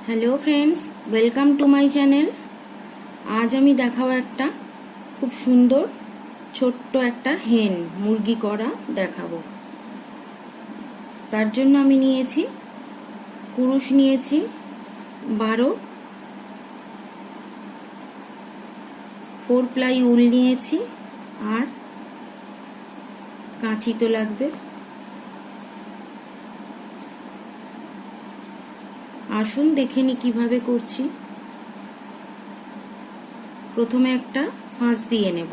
Hello friends, welcome to my channel. আজ আমি দেখাবো একটা খুব সুন্দর ছোট্ট একটা হেন মুরগি করা দেখাবো। তার জন্য আমি নিয়েছি কুরুশ, নিয়েছি 12, 4 প্লাই উল নিয়েছি, আর কাঁচি তো লাগবে। আসুন দেখে নি কিভাবে করছি। প্রথমে একটা ফাঁস দিয়ে নেব।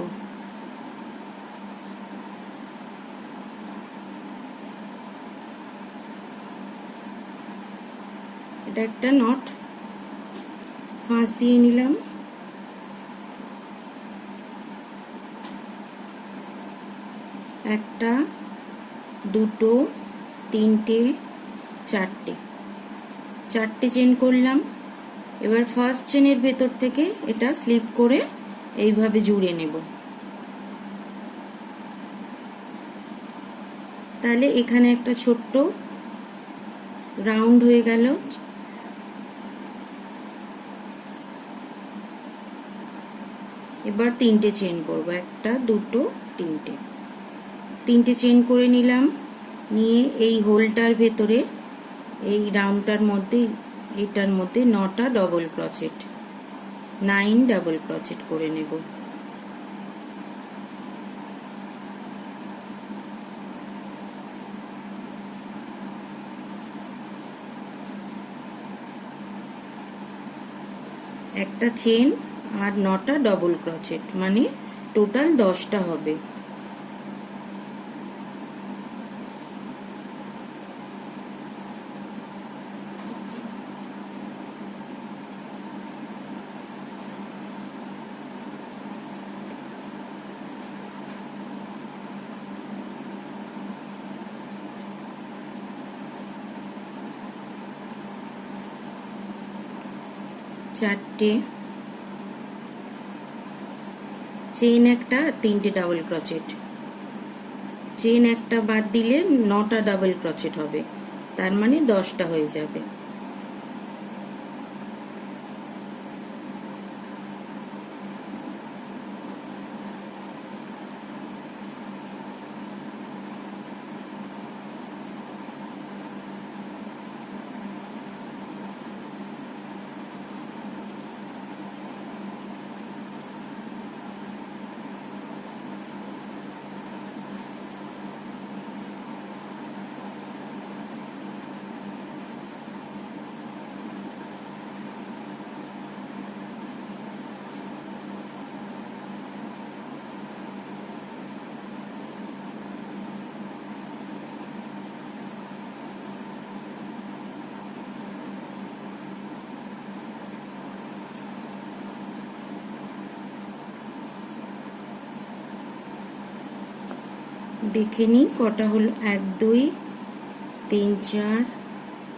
এটা একটা নট, ফাঁস দিয়ে নিলাম। একটা, দুটো, তিনটে, চারটে চেন করলাম। এবার ফার্স্ট চেনের ভেতর থেকে এটা স্লিপ করে এইভাবে জুড়ে নেব। তাহলে এখানে একটা ছোট্ট রাউন্ড হয়ে গেল। এবার তিনটে চেন করব, একটা, দুটো, তিনটে চেন করে নিলাম। নিয়ে এই হোলটার ভেতরে, এই রাউন্ডটার মধ্যে, এটার মধ্যে 9টা ডবল ক্রোচেট, 9 ডাবল ক্রোচেট করে নেব। একটা চেন আর 9টা ডবল ক্রোচেট, মানে টোটাল 10টা হবে। চারটে চেন, একটা, তিনটে ডাবল ক্রোচেট, চেন একটা বাদ দিলে 9টা ডাবল ক্রোচেট হবে, তার মানে 10টা হয়ে যাবে। দেখে নিই কটা হলো। 1 2 3 4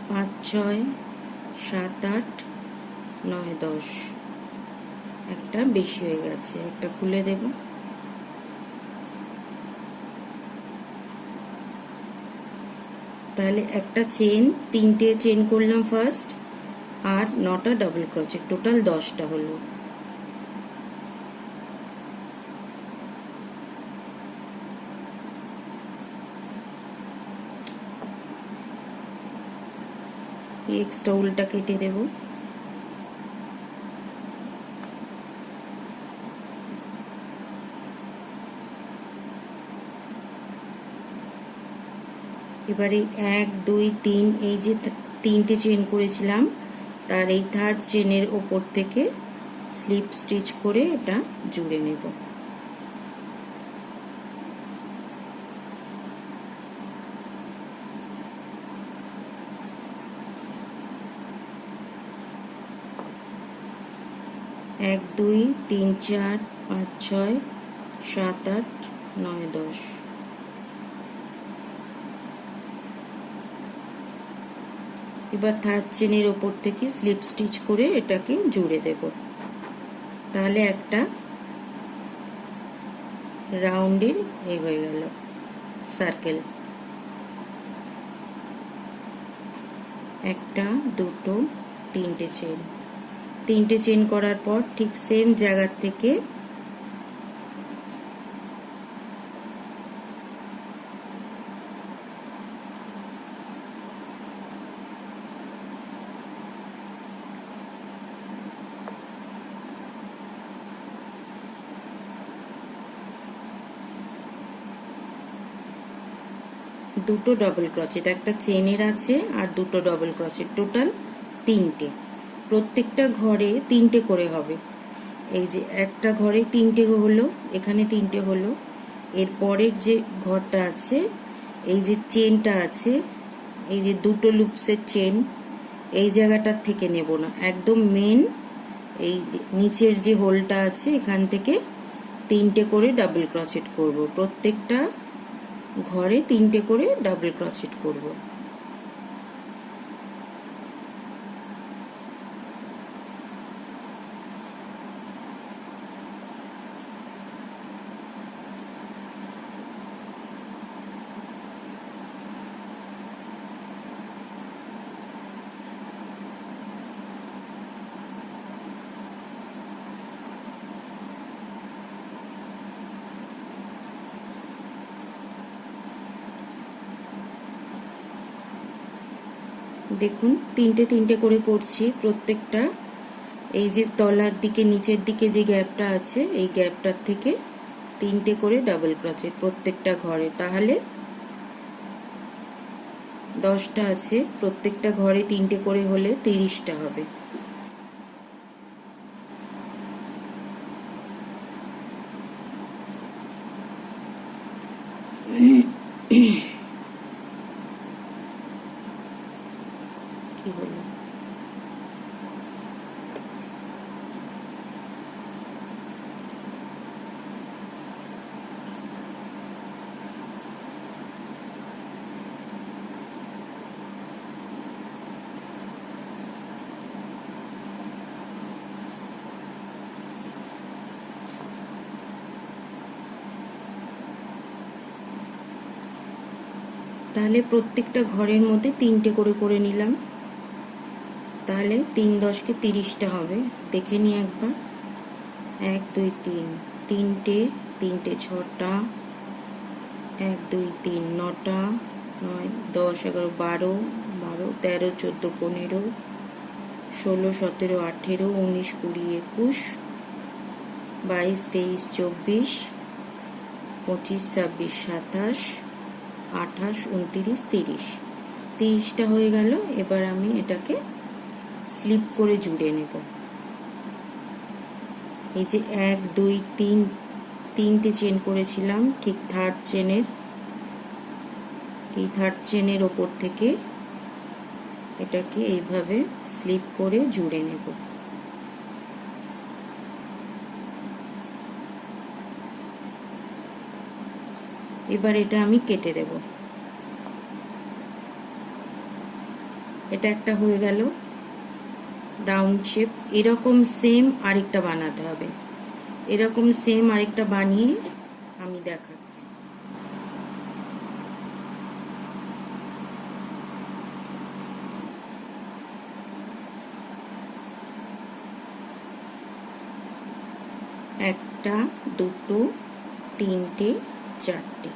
5 6 7 8 9 10। একটা বেশি হয়ে গেছে, একটা খুলে দেব। তাহলে একটা চেন, তিনটে চেন করলাম ফার্স্ট, আর 9টা ডাবল ক্রোচেট, টোটাল 10টা হলো। এক্সট্রা উলটা কেটে দেব। এবারে 1 2 3, এই যে তিনটে চেন করেছিলাম, তার এই থার্ড চেনের ওপর থেকে স্লিপ স্টিচ করে এটা জুড়ে নেব। এক, 2 3 4 5 6 7 8 9 10। এবার থার্ড চেনের ওপর থেকে স্লিপ স্টিচ করে এটাকে জুড়ে দেব। তাহলে একটা রাউন্ডের হয়ে গেল সার্কেল। একটা, দুটো, তিনটে চেন, তিনটে চেন করার পর ঠিক সেম জায়গার থেকে দুটো ডবল ক্রোচেট, একটা চেনের আছে আর দুটো ডবল ক্রোচেট, টোটাল তিনটে। প্রত্যেকটা ঘরে তিনটে করে হবে। এই যে একটা ঘরে তিনটে হলো, এখানে তিনটে হলো। এর পরের যে ঘরটা আছে, এই যে চেনটা আছে, এই যে দুটো লুপসের চেন, এই জায়গাটার থেকে নেব না, একদম মেন এই নিচের যে হোলটা আছে এখান থেকে তিনটে করে ডাবল ক্রোচেট করব। প্রত্যেকটা ঘরে তিনটে করে ডাবল ক্রোচেট করব। দেখুন তিনটে তিনটে করে করছি প্রত্যেকটা। এই যে তলার দিকে নিচের দিকে যে গ্যাপটা আছে, এই গ্যাপটার থেকে তিনটে করে ডাবল ক্রোচেট প্রত্যেকটা ঘরে। তাহলে 10টা আছে, প্রত্যেকটা ঘরে তিনটে করে হলে 30টা হবে। কি হলো? তাহলে প্রত্যেকটা ঘরের মধ্যে তিনটে করে করে নিলাম। তাহলে 3 10 30টা হবে। দেখে নিই একবার। 1 2 3, তিনটে, তিনটে 6টা, 1 2 3 9টা, 9 10 11 12 12 13 14 15 16 17 18 19 20 21 22 23 24 25 26 27 28 29 30, 30টা হয়ে গেল। এবার আমি এটাকে স্লিপ করে জুড়ে নেব। এই যে 1 2 3 তিনটে চেন করেছিলাম, ঠিক থার্ড চেনের, এই থার্ড চেনের ওপর থেকে এটাকে এইভাবে স্লিপ করে জুড়ে নেব। এবার এটা আমি কেটে দেব। এটা একটা হয়ে গেল রাউন্ড শেপ। এরকম সেম আরেকটা বানাতে হবে। এরকম সেম আরেকটা বানিয়ে আমি দেখাচ্ছি। একটা, দুটো, তিনটে, চারটে।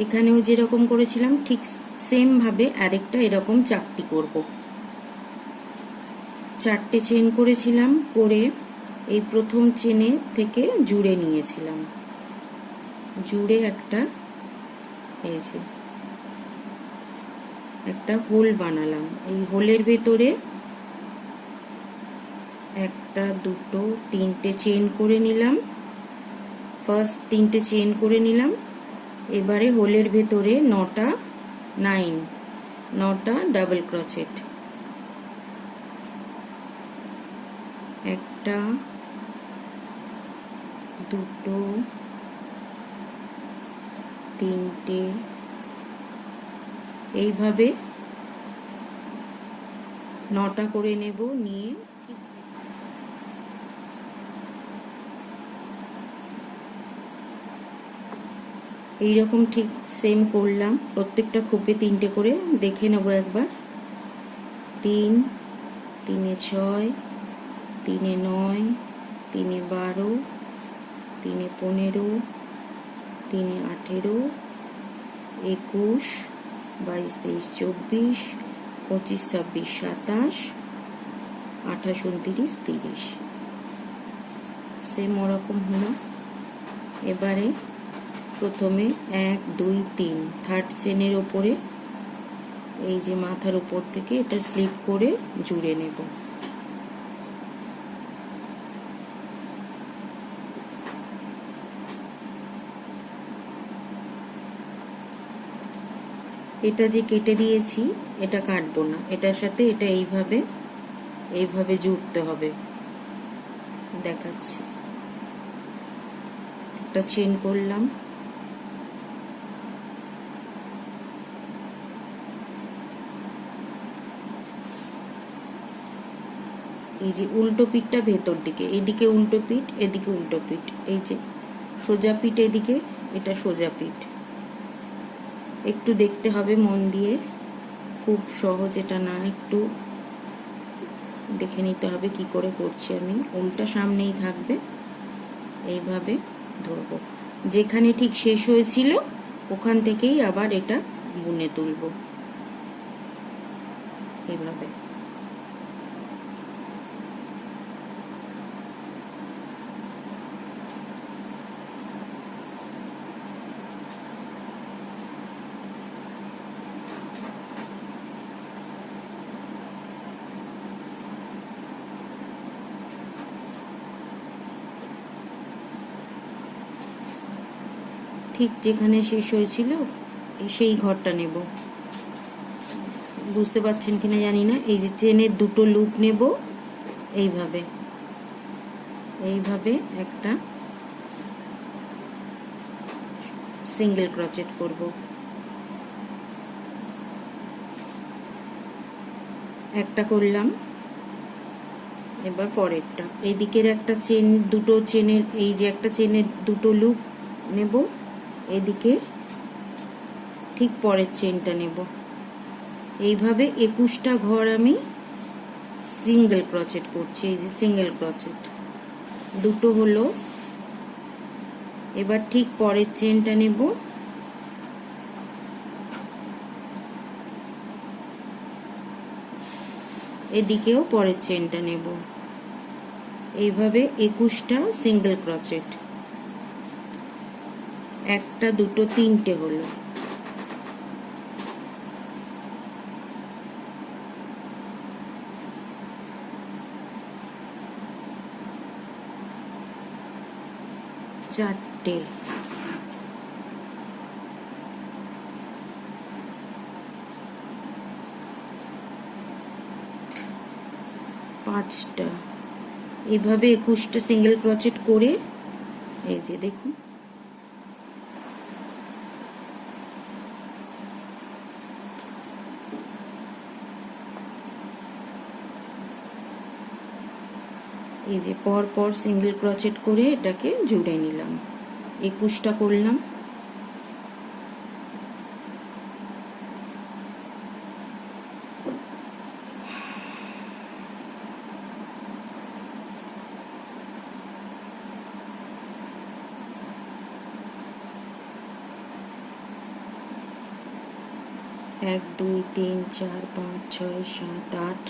এখানেও যেরকম করেছিলাম ঠিক সেম ভাবে আরেকটা এরকম চারটি করব। চারটে চেন করেছিলাম, করে এই প্রথম চেনে থেকে জুড়ে নিয়েছিলাম, জুড়ে একটা এই যে একটা হোল বানালাম। এই হোলের ভেতরে একটা, দুটো, তিনটে চেন করে নিলাম। ফার্স্ট তিনটে চেন করে নিলাম। এবারে হোলের ভেতরে 9টা 9টা ডাবল ক্রোচেট। একটা, দুটো, তিনটে, এইভাবে 9টা করে নেব। নিয়ে এইরকম ঠিক সেম করলাম। প্রত্যেকটা খোপে তিনটে করে দেখে নেব একবার। 3 তিনে 6, তিনে 9, তিনে 12, তিনে 15, তিনে 18, 21, 22, 23, 24, 25, 26, 27, 28, 29, 30। সেম ওরকম হলো। এবারে প্রথমে 1, 2, 3 থার্ড চেনের ওপরে এই যে মাথার উপর থেকে এটা স্লিপ করে জুড়ে নেব। এটা যে কেটে দিয়েছি এটা কাটবো না, এটার সাথে এটা এইভাবে জুড়তে হবে। দেখাচ্ছি। একটা চেন করলাম, এই যে উল্টো পিঠটা ভেতর দিকে, এদিকে উল্টো পিঠ, এদিকে উল্টো পিঠ, এই যে সোজা পিঠ এদিকে, এটা সোজা পিঠ। একটু দেখতে হবে মন দিয়ে, খুব সহজ এটা না, একটু দেখে নিতে হবে কি করে করছি আমি। উল্টা সামনেই থাকবে, এইভাবে ধরবো। যেখানে ঠিক শেষ হয়েছিল ওখান থেকেই আবার এটা বুনে তুলবো এইভাবে। ঠিক যেখানে শেষ হয়েছিল সেই ঘরটা নেব। বুঝতে পারছেন কিনা জানি না। এই যে চেনের দুটো লুপ নেব, এইভাবে একটা সিঙ্গেল ক্রোচেট করব। একটা করলাম, এবার পরেরটা। এই দিকের একটা চেন, দুটো চেনের, এই যে একটা চেনের দুটো লুপ নেব, এদিকে ঠিক পরের চেনটা নেব। এইভাবে 21টা ঘর আমি সিঙ্গেল ক্রোচেট করছি। এই যে সিঙ্গেল ক্রোচেট দুটো হলো। এবার ঠিক পরের চেনটা নেব, এদিকেও পরের চেনটা নেব। এইভাবে 21টা সিঙ্গেল ক্রোচেট, একটা দুটো তিনটে হলো। চারটে, পাঁচটা, এইভাবে 21টা সিঙ্গেল ক্রোচেট করে, এই যে দেখুন এই যে পর পর সিঙ্গেল ক্রোচেট করে এটাকে জুড়ে নিলাম। 21টা করলাম। এক, 2, 3, 4, 5, 6, 7, 8,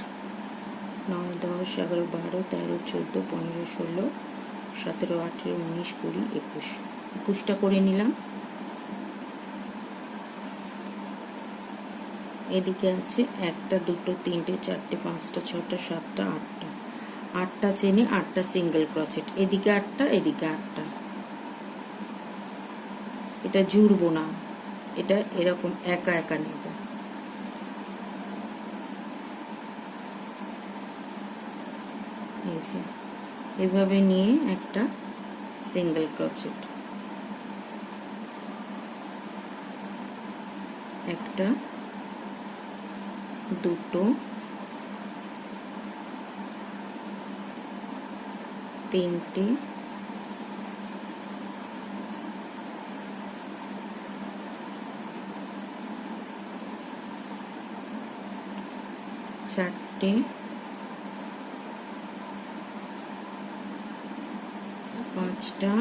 9, 10, 11, 12, 13, 14, 15, 16, 17, 18, 19, 20, 21। 21টা করে নিলাম। এদিকে আছে একটা, দুটো, তিনটে, চারটে, পাঁচটা, ছটা, সাতটা, আটটা। 8টা চেনে 8টা সিঙ্গেল ক্রোচেট, এদিকে 8টা, এদিকে 8টা। এটা জুড়বো না, এটা এরকম একা একা নেব। এই যে এভাবে নিয়ে একটা সিঙ্গেল ক্রোচেট, একটা, দুটো, তিনটে, চারটে, 5টা,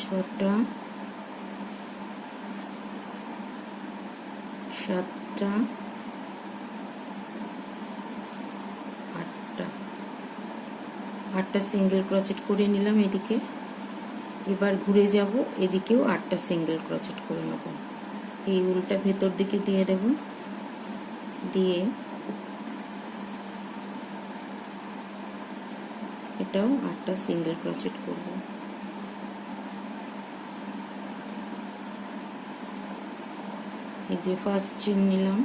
6টা, 7টা, 8টা সিঙ্গেল ক্রোচেট করে নিলাম এদিকে। এবার ঘুরে যাব, এদিকেও 8টা সিঙ্গেল ক্রোচেট করে নেব। এই উলটা ভেতর দিকে দিয়ে দেব, দিয়ে এটাও 8টা সিঙ্গেল ক্রোচেট করব। এই যে ফার্স্ট চেন নিলাম,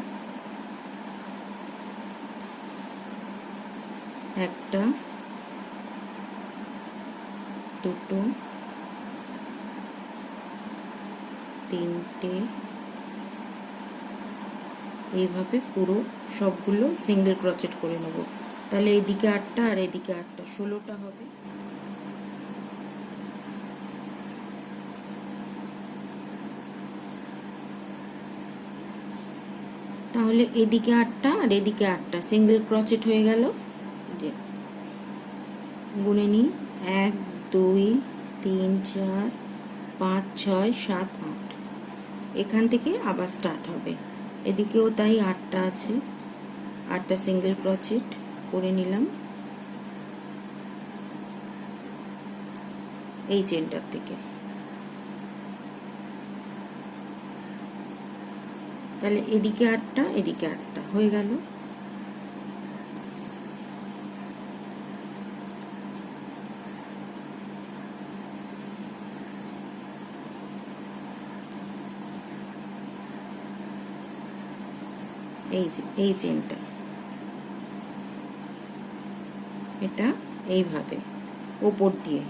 একটা, দুটো, তিনটে, এইভাবে পুরো সবগুলো সিঙ্গেল ক্রোচেট করে নেব। তাহলে এইদিকে 8টা আর এইদিকে 8টা, 16টা হবে। তাহলে এদিকে 8টা আর এদিকে 8টা সিঙ্গেল ক্রোচেট হয়ে গেল। গুনে নিই, 1 2 3 4 5 6 7 8। এখান থেকে আবার স্টার্ট হবে। এদিকেও তাই 8টা আছে, 8টা সিঙ্গেল ক্রোচেট করে নিলাম এই চেনটার থেকে। তাহলে এদিকে 8টা এদিকে 8টা হয়ে গেল। এই চেনটা, এটা এইভাবে ওপর দিয়ে,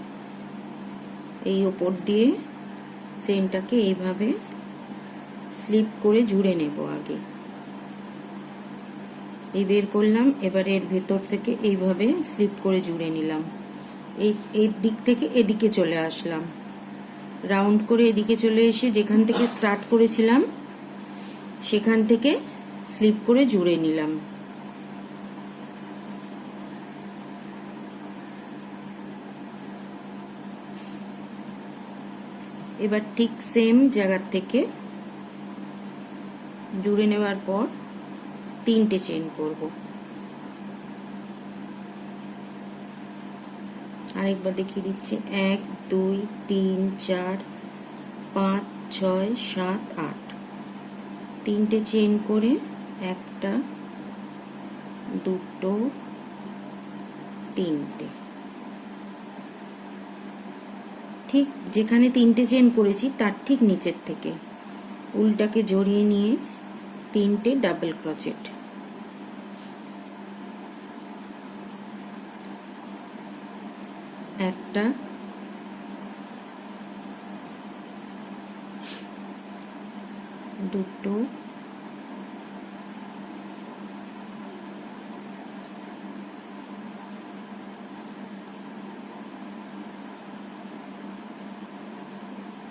এই ওপর দিয়ে চেনটাকে এইভাবে স্লিপ করে জুড়ে নেব। আগে এই বের করলাম, এবার এর ভেতর থেকে এইভাবে স্লিপ করে জুড়ে নিলাম। এই দিক থেকে এদিকে চলে আসলাম, রাউন্ড করে এদিকে চলে এসে যেখান থেকে স্টার্ট করেছিলাম সেখান থেকে স্লিপ করে জুড়ে নিলাম। এবার ঠিক সেম জায়গা থেকে জুড়ে নেওয়ার পর 3টে চেন করব। আরেকবার দেখিয়ে দিচ্ছি, 1 2 3 4 5 6 7 8। 3টে চেন করে একটা, দুটো, তিনটে, ঠিক যেখানে 3টে চেন করেছি তার ঠিক নিচের থেকে উলটাকে জড়িয়ে নিয়ে 3টে ডাবল ক্রোচেট, একটা, দুটো,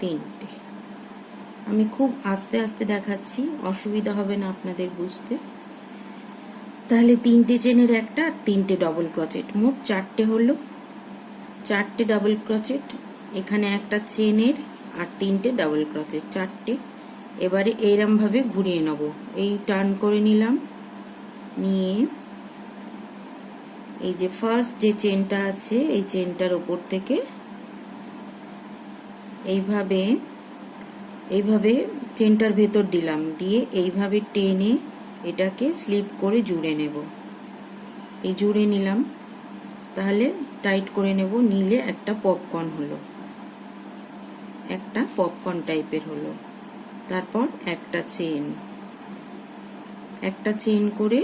তিনটে। আমি খুব আস্তে আস্তে দেখাচ্ছি, অসুবিধা হবে না আপনাদের বুঝতে। তাহলে 3টে চেনের একটা আর 3টে ডবল ক্রোচেট, মোট 4টে হলো। 4টে ডাবল ক্রোচেট, এখানে একটা চেনের আর 3টে ডাবল ক্রোচেট, 4টে। এবারে এইরকম ভাবে ঘুরিয়ে নেব, এই টার্ন করে নিলাম, নিয়ে এই যে ফার্স্ট যে চেনটা আছে এই চেনটার উপর থেকে এইভাবে এইভাবে চেনটার ভেতর দিলাম, দিয়ে এইভাবে টেনে এটাকে স্লিপ করে জুড়ে নেব। এই জুড়ে নিলাম, তাহলে টাইট করে নেব, নিলে একটা পপকর্ন হলো, একটা পপকর্ন টাইপের হলো। তারপর একটা চেন করে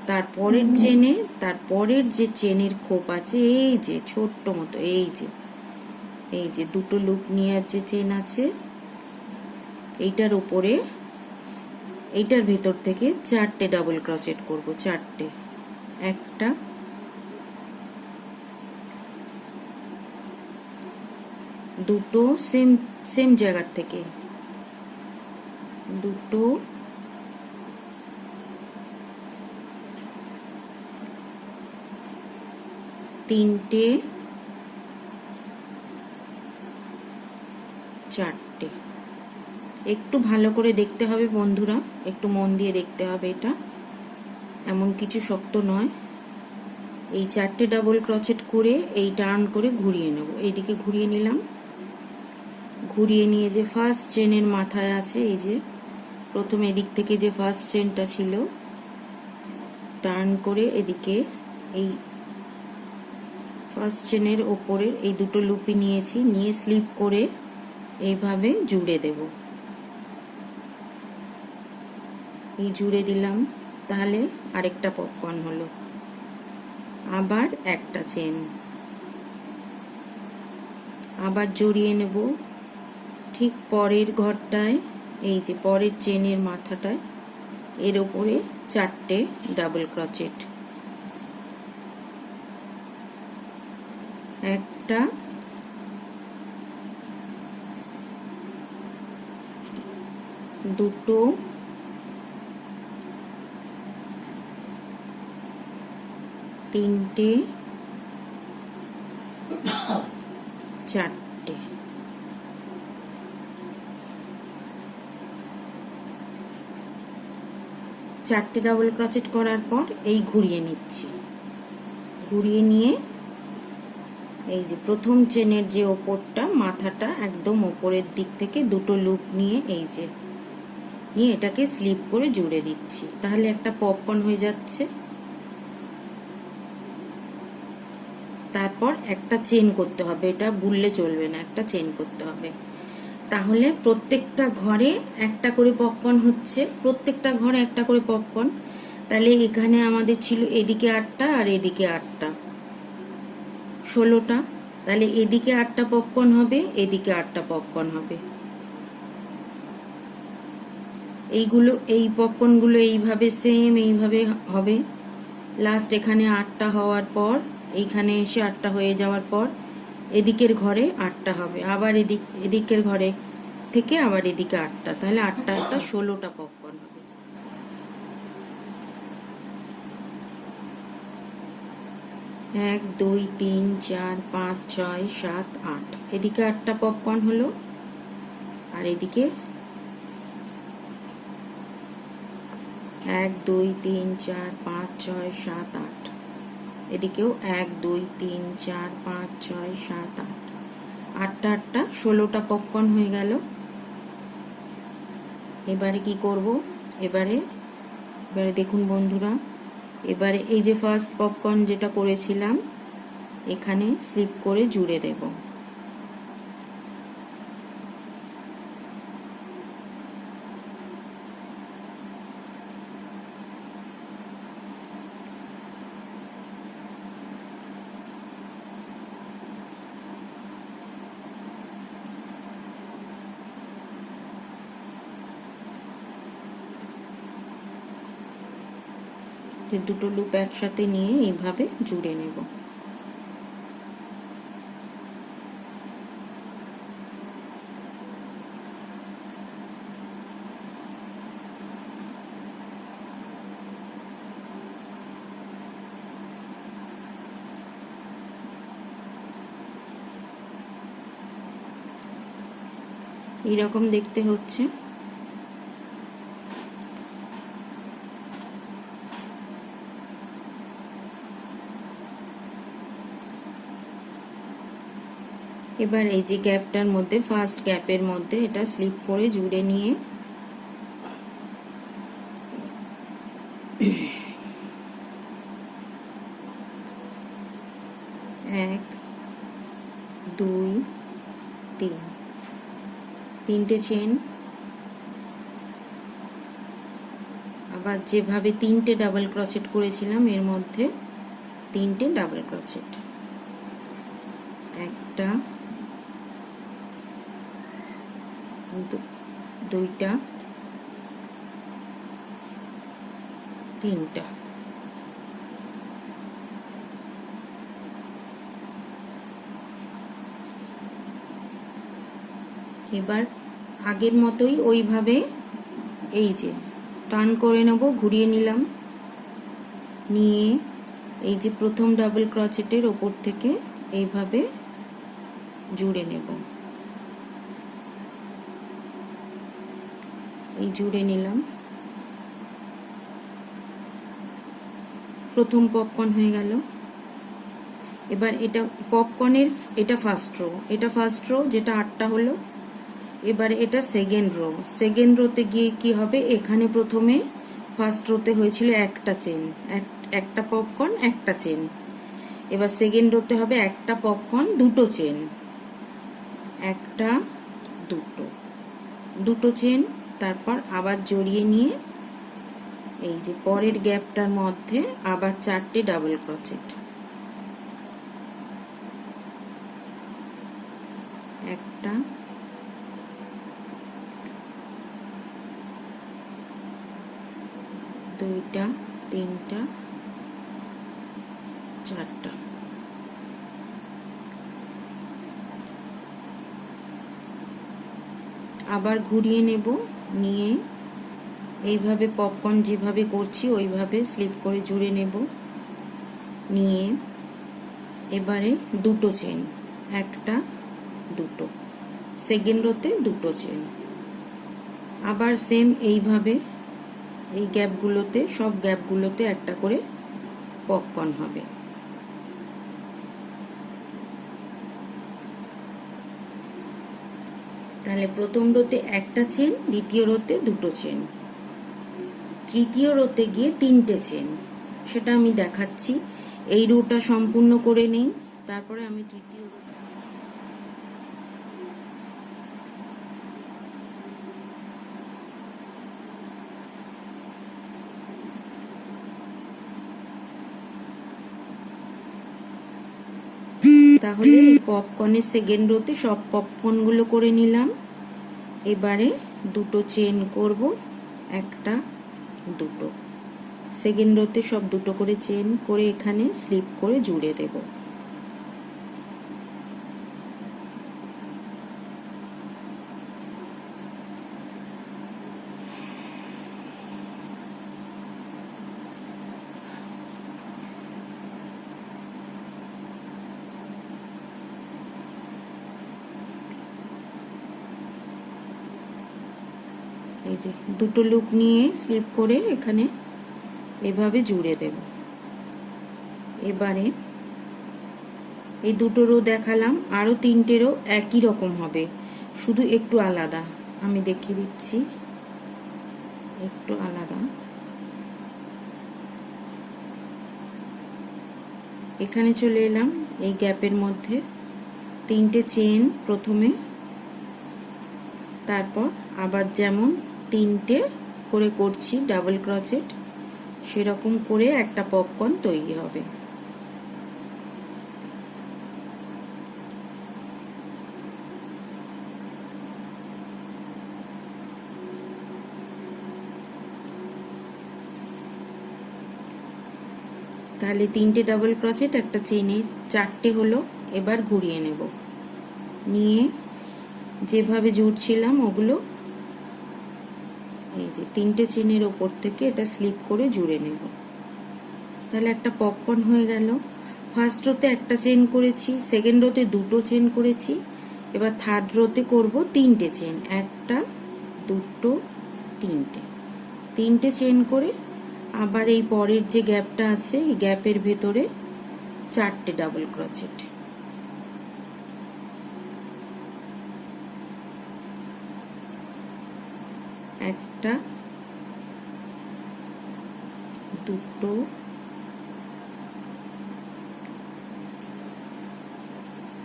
তারপরের চেনে, তারপরের যে চেনের খোপ আছে এই যে ছোট্ট মতো, এই যে দুটো লুপ নিয়ে যে চেন আছে এইটার উপরে, এইটার ভেতর থেকে 4টে ডাবল ক্রোচেট করব, 4টে, একটা, দুটো সেম জায়গার থেকে, দুটো, তিনটে, চারটে। একটু ভালো করে দেখতে হবে বন্ধুরা, একটু মন দিয়ে দেখতে হবে, এটা এমন কিছু শক্ত নয়। এই চারটে ডাবল ক্রোচেট করে এই টার্ন করে ঘুরিয়ে নেব। এইদিকে ঘুরিয়ে নিলাম, ঘুরিয়ে নিয়ে যে ফার্স্ট চেনের মাথায় আছে, এই যে প্রথম এদিক থেকে যে ফার্স্ট চেনটা ছিল, টার্ন করে এদিকে এই ফার্স্ট চেনের ওপরের এই দুটো লুপি নিয়েছি, নিয়ে স্লিপ করে এইভাবে জুড়ে দেব। এই জুড়ে দিলাম, তাহলে আরেকটা পপকর্ন হলো। আবার একটা চেন, আবার জড়িয়ে নেব ঠিক পরের ঘরটায়, এই যে পরের চেনের মাথাটায়, এর ওপরে চারটে ডাবল ক্রোচেট, একটা, দুটো, তিনটে, চারটে। চারটে ডাবল ক্রোচেট করার পর এই ঘুরিয়ে নিচ্ছি, ঘুরিয়ে নিয়ে এই যে প্রথম চেনের যে ওপরটা মাথাটা একদম ওপরের দিক থেকে দুটো লুপ নিয়ে এই যে নিয়ে এটাকে স্লিপ করে জুড়ে দিচ্ছি, তাহলে একটা পপকর্ন হয়ে যাচ্ছে। তারপর একটা চেন করতে হবে, এটা ভুললে চলবে না, একটা চেন করতে হবে। তাহলে প্রত্যেকটা ঘরে একটা করে পপকর্ন হচ্ছে, প্রত্যেকটা ঘরে একটা করে পপকর্ন। তাহলে এখানে আমাদের ছিল এদিকে 8টা আর এদিকে 8টা, 16টা। তাহলে এদিকে 8টা পপকর্ন হবে, এদিকে 8টা পপকর্ন হবে। এইগুলো, এই পপকর্নগুলো এইভাবে সেম এইভাবে হবে। লাস্ট এখানে 8টা হওয়ার পর, এইখানে এসে 8টা হয়ে যাওয়ার পর এদিকের ঘরে 8টা হবে, আবার এদিকের ঘরে থেকে আবার এদিকে 8টা, তাহলে 8টা 8টা 16টা পপকর্ন হবে। এক, দুই, তিন, চার, পাঁচ, ছয়, সাত, আট। এদিকে 8টা পপকর্ন হলো, আর এদিকে 1 2 3 4 5 6 7 8, এদিকেও 1 2 3 4 5 6 7 8, 8টা 8টা 16টা পপকর্ন হয়ে গেল। এবারে কি করব, এবারে দেখুন বন্ধুরা, এবারে এই যে ফার্স্ট পপকর্ন যেটা করেছিলাম এখানে স্লিপ করে জুড়ে দেব। দুটো লুপ একসাথে নিয়ে এইভাবে জুড়ে নেব। এইরকম দেখতে হচ্ছে। এবার এই যে গ্যাপটার মধ্যে, ফার্স্ট গ্যাপের মধ্যে এটা স্লিপ করে জুড়ে নিয়ে এক, দুই, তিন, তিনটে চেন, আবার যেভাবে তিনটে ডাবল ক্রোচেট করেছিলাম এর মধ্যে তিনটে ডাবল ক্রোচেট, একটা, দুইটা, তিনটা। এবার আগের মতোই ওইভাবে এই যে টার্ন করে নেব, ঘুরিয়ে নিলাম, নিয়ে এই যে প্রথম ডাবল ক্রোচেটের ওপর থেকে এইভাবে জুড়ে নেব। এই জুড়ে নিলাম, প্রথম পপকর্ন হয়ে গেল। এবার এটা পপকর্নের এটা ফার্স্ট রো, এটা ফার্স্ট রো যেটা 8টা হলো। এবার এটা সেকেন্ড রো, সেকেন্ড রোতে গিয়ে কি হবে, এখানে প্রথমে ফার্স্ট রোতে হয়েছিল একটা চেন, একটা পপকর্ন একটা চেন। এবার সেকেন্ড রোতে হবে একটা পপকর্ন দুটো চেন, একটা দুটো, দুটো চেন, তারপর আবার জড়িয়ে নিয়ে এই যে পরের গ্যাপটার মধ্যে আবার 4টে ডাবল ক্রোচেট, একটা, দুইটা, তিনটা, চারটা। আবার ঘুরিয়ে নেব, নিয়ে এইভাবে পপকর্ন যেভাবে করছি ওইভাবে স্লিপ করে জুড়ে নেব, নিয়ে এবারে দুটো চেন, একটা দুটো, সেকেন্ড রোতে দুটো চেন। আবার সেম এইভাবে এই গ্যাপগুলোতে, সব গ্যাপগুলোতে একটা করে পপকর্ন হবে। তাহলে প্রথম রোতে একটা চেন, দ্বিতীয় রোতে দুটো চেন, তৃতীয় রোতে গিয়ে 3টে চেন, সেটা আমি দেখাচ্ছি। এই রোটা সম্পূর্ণ করে নেই, তারপরে আমি তৃতীয় রো। তাহলে পপকর্নের সেকেন্ড রোতে সব পপকর্নগুলো করে নিলাম। এবারে দুটো চেন করব, একটা দুটো, সেকেন্ড রোতে সব দুটো করে চেন করে এখানে স্লিপ করে জুড়ে দেব। এই যে দুটো লুপ নিয়ে স্লিপ করে এখানে এভাবে জুড়ে দেব। এবারে এই দুটো রো দেখালাম, আরো 3টে রো একই রকম হবে, শুধু একটু আলাদা। আমি দেখিয়ে দিচ্ছি, একটু আলাদা। এখানে চলে এলাম, এই গ্যাপের মধ্যে 3টে চেন প্রথমে, তারপর আবার যেমন 3টে করে করছি ডাবল ক্রোচেট, সেরকম করে একটা পপকর্ন তৈরি হবে। তাহলে 3টে ডাবল ক্রোচেট, একটা চেনের, 4টে হলো। এবার ঘুরিয়ে নেব, নিয়ে যেভাবে জুড়ছিলাম ওগুলো এই যে 3টে চেনের ওপর থেকে এটা স্লিপ করে জুড়ে নেব। তাহলে একটা পপকর্ন হয়ে গেল। ফার্স্ট রোতে একটা চেন করেছি, সেকেন্ড রোতে দুটো চেন করেছি, এবার থার্ড রোতে করব 3টে চেন, একটা দুটো তিনটে, 3টে চেন করে আবার এই পরের যে গ্যাপটা আছে এই গ্যাপের ভেতরে 4টে ডাবল ক্রোচেট, একটা দুটো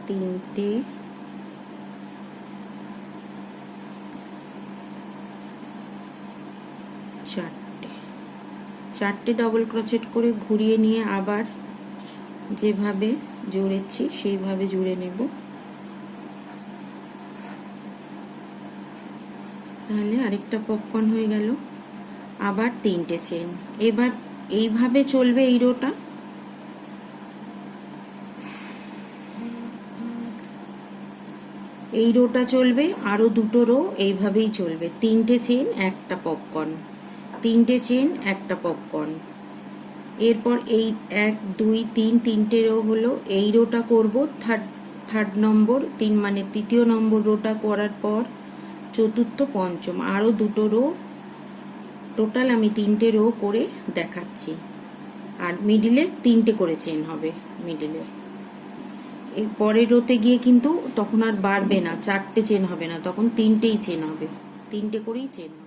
তিনটে চারটে ডাবল ক্রোচেট করে ঘুরিয়ে নিয়ে আবার যেভাবে জুড়েছি সেইভাবে জুড়ে নেব। তাহলে আরেকটা পপকর্ন হয়ে গেল। আবার 3টে চেন। এবার এইভাবে চলবে এই রোটা। এই রোটা চলবে, আরো দুটো রো এইভাবেই চলবে। 3টে চেন একটা পপকর্ন, 3টে চেন একটা পপকর্ন, এরপর এই 1 2 3 তিনটে রো হলো, এই রোটা করব থার্ড নম্বর 3 মানে তৃতীয় নম্বর রোটা করার পর চতুর্থ পঞ্চম আরো দুটো রো, টোটাল আমি 3টে রো করে দেখাচ্ছি। আর মিডিলে 3টে করে চেন হবে মিডিলে। এর পরের রোতে গিয়ে কিন্তু তখন আর বাড়বে না, 4টে চেন হবে না, তখন 3টেই চেন হবে, 3টে করেই চেন হবে।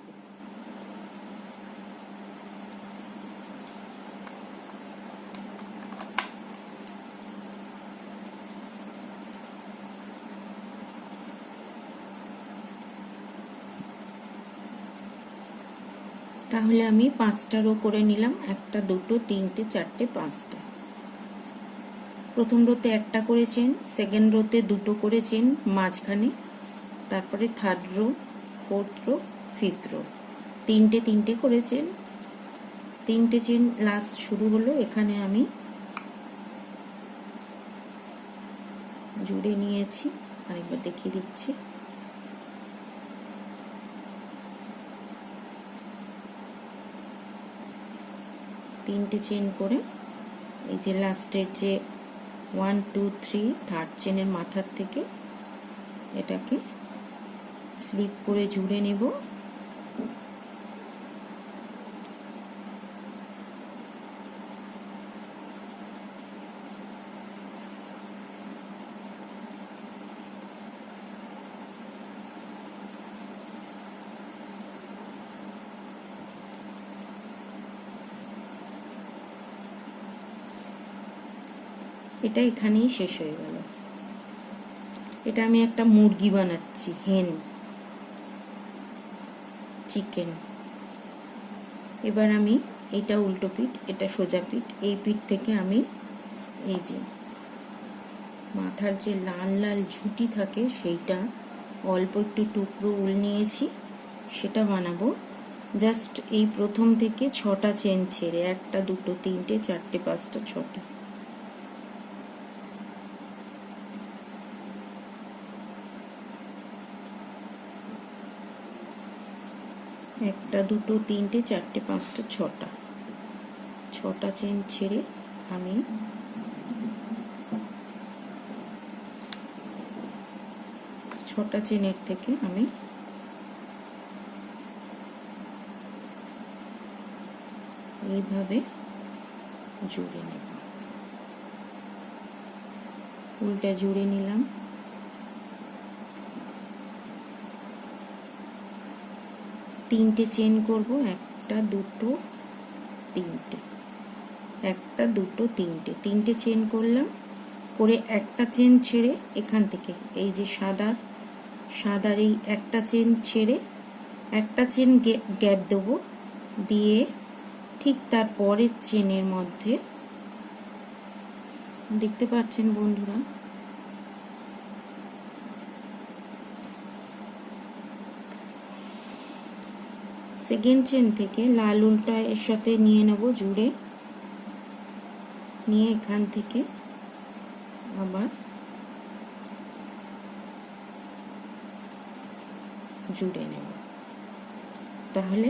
তাহলে আমি 5টা রো করে নিলাম, 1টা 2টো 3টে 4টে 5টা। প্রথম রোতে 1টা করে চেন, সেকেন্ড রোতে 2টো করে চেন মাঝখানে, তারপরে third row, fourth row, fifth row 3টে করে চেন, 3টে চেন লাস্ট শুরু হলো। এখানে আমি জুড়ে নিয়েছি, আরেকবার দেখিয়ে দিচ্ছি। তিনটে চেন করে এই যে লাস্টের যে 1 2 3 থার্ড চেনের মাথার থেকে এটাকে স্লিপ করে জুড়ে নেব। এটা এখানেই শেষ হয়ে গেল। এটা আমি একটা মুরগি বানাচ্ছি, হেন চিকেন। এবার আমি এটা উল্টো পিঠ, এটা সোজা পিঠ, এই পিঠ থেকে আমি এই যে মাথার যে লাল লাল ঝুঁটি থাকে সেইটা অল্প একটু টুকরো উল নিয়েছি, সেটা বানাবো। জাস্ট এই প্রথম থেকে 6টা চেন ছেড়ে 1টা 2টো 3টে 4টে 5টা 6টা। একটা 2টো 3টে 4টে 5টা 6টা, 6টা চেন ছেড়ে আমি ছটা চেনের থেকে আমি এইভাবে জুড়ে নেব। উল্টা জুড়ে নিলাম। তিনটে চেন করব, 1টা 2টো 3টে, 1টা 2টো 3টে, 3টে চেন করলাম, করে একটা চেন ছেড়ে এখান থেকে এই যে সাদার এই একটা চেন ছেড়ে একটা চেন গ্যাপ দেবো, দিয়ে ঠিক তার পরের চেনের মধ্যে দেখতে পাচ্ছেন বন্ধুরা, সেকেন্ড চেন থেকে লাল উলটা এর সাথে নিয়ে নেব জুড়ে, নিয়ে এখান থেকে আবার জুড়ে নেব। তাহলে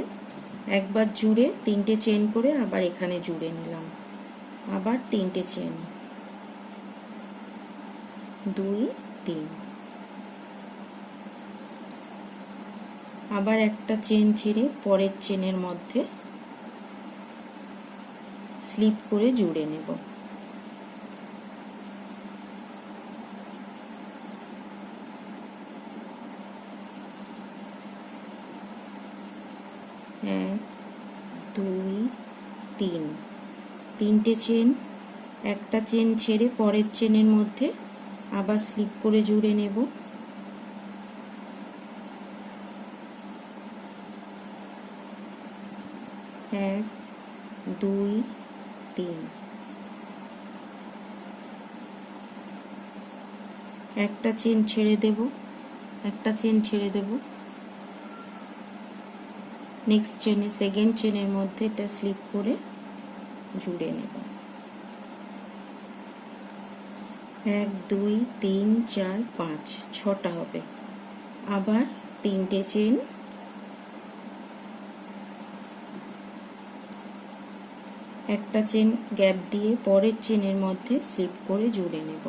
একবার জুড়ে 3টে চেন করে আবার এখানে জুড়ে নিলাম, আবার 3টে চেন 2 3, আবার একটা চেন ছেড়ে পরের চেনের মধ্যে স্লিপ করে জুড়ে নেব। এক 2 3, 3টে চেন, একটা চেন ছেড়ে পরের চেনের মধ্যে আবার স্লিপ করে জুড়ে নেব। এক 2 3, একটা চেন ছেড়ে দেব, একটা চেন ছেড়ে দেব, নেক্সট চেনে সেকেন্ড চেনের মধ্যে এটা স্লিপ করে জুড়ে নেব। 1 2 3 4 5, 6টা হবে। আবার 3টে চেন, একটা চেন গ্যাপ দিয়ে পরের চেনের মধ্যে স্লিপ করে জুড়ে নেব।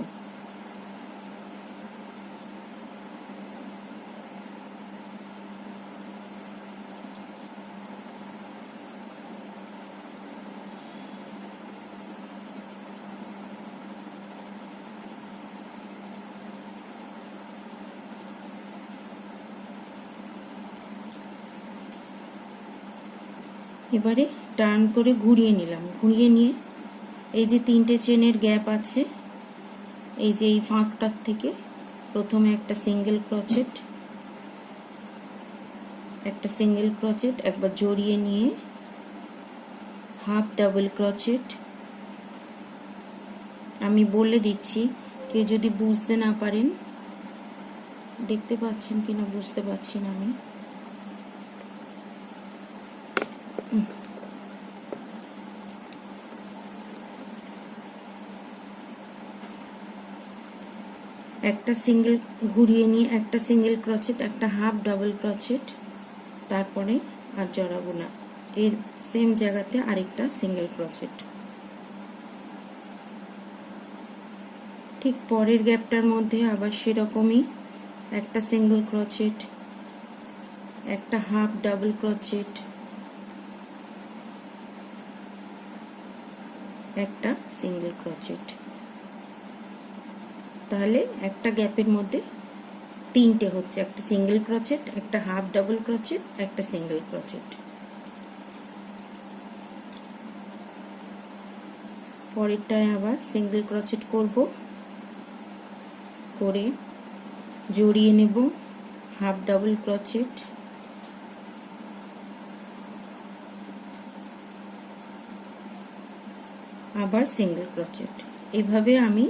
এবারে টার্ন করে ঘুরিয়ে নিলাম। ঘুরিয়ে নিয়ে এই যে 3টে চেনের গ্যাপ আছে, এই যে এই ফাঁকটার থেকে প্রথমে একটা সিঙ্গেল ক্রোচেট, একবার জড়িয়ে নিয়ে হাফ ডাবল ক্রোচেট। আমি বলে দিচ্ছি, কেউ যদি বুঝতে না পারেন, দেখতে পাচ্ছেন কিনা বুঝতে পারছি না আমি, একটা সিঙ্গেল ঘুরিয়ে নিয়ে একটা সিঙ্গেল ক্রোচেট, একটা হাফ ডাবল ক্রোচেট, তারপরে আর জড়াবো না, এর সেম জায়গাতে আরেকটা সিঙ্গেল ক্রোচেট। ঠিক পরের গ্যাপটার মধ্যে আবার সেরকমই একটা সিঙ্গেল ক্রোচেট, একটা হাফ ডাবল ক্রোচেট, একটা সিঙ্গেল ক্রোচেট। তাহলে একটা গ্যাপের মধ্যে 3টে হচ্ছে, একটা সিঙ্গেল ক্রোচেট, একটা হাফ ডাবল ক্রোচেট, একটা সিঙ্গেল ক্রোচেট। পরেরটায় আবার সিঙ্গেল ক্রোচেট করব, করে জড়িয়ে নেব হাফ ডাবল ক্রোচেট, আবার সিঙ্গেল ক্রোচেট। এভাবে আমি